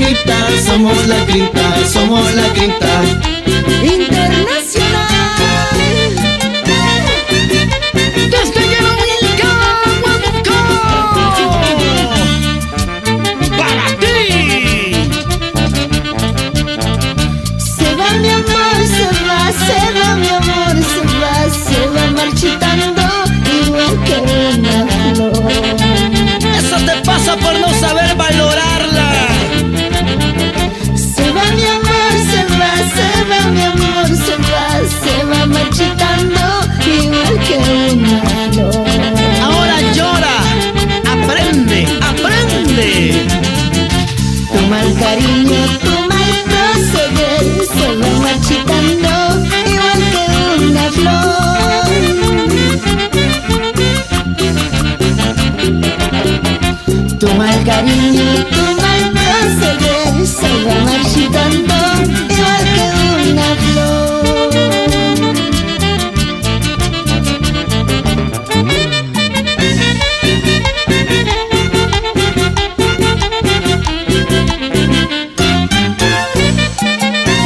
cripta, somos la cripta, somos la cripta internacional. Desde Yarahuilca, Huánuco, para ti. Se va mi amor, se va mi amor, se va marchitando igual que una flor. Eso te pasa por no saber valorarla. Se va mi amor, se va mi amor, se va marchitando igual que una flor. Ahora llora, aprende, aprende. Tu mal cariño, tu mal proceder se va marchitando igual que una flor. Tu mal cariño, tu mal proceder se va marchitando igual que una flor.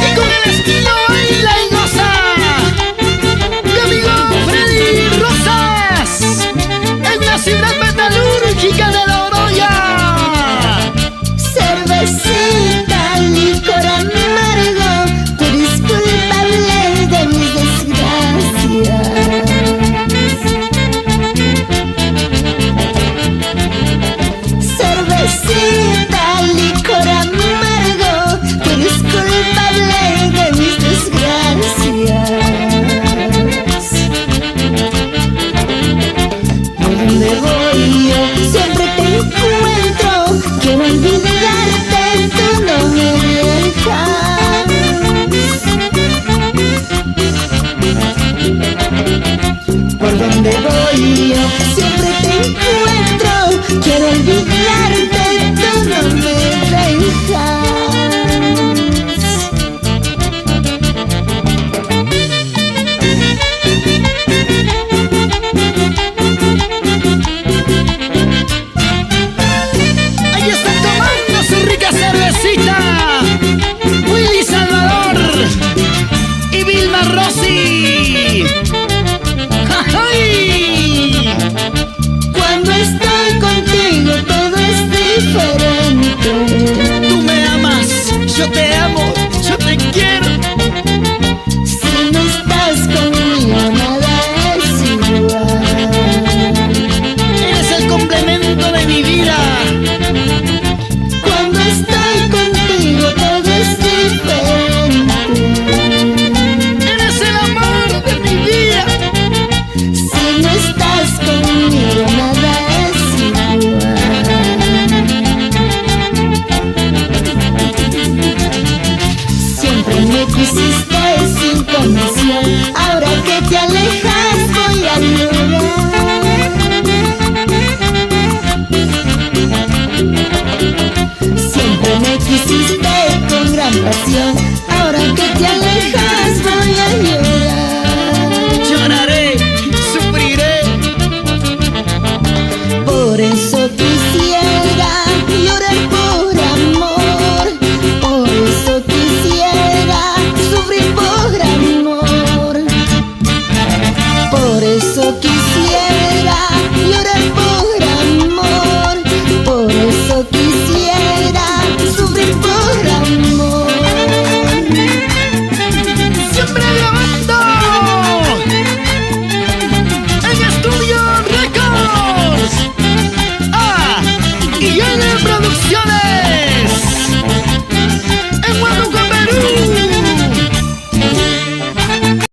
Y con el estilo baila y goza mi amigo Freddy Rosas en la ciudad metalúrgica de La Oroya. Cervecita, licor amargo, tú eres culpable de mis desgracias. Cervecita, licor amargo, tú eres culpable de mis desgracias. Por donde voy yo siempre te encuentro, quiero olvidarte, tú no me dejas. Por donde voy yo siempre te encuentro, quiero olvidarte, tú no me dejas. Ahí está tomando su rica cervecita Willy Salvador y Vilma Rossi. ¡Ay! Cuando estoy contigo todo es diferente. Tú me amas, yo te amo, yo te quiero.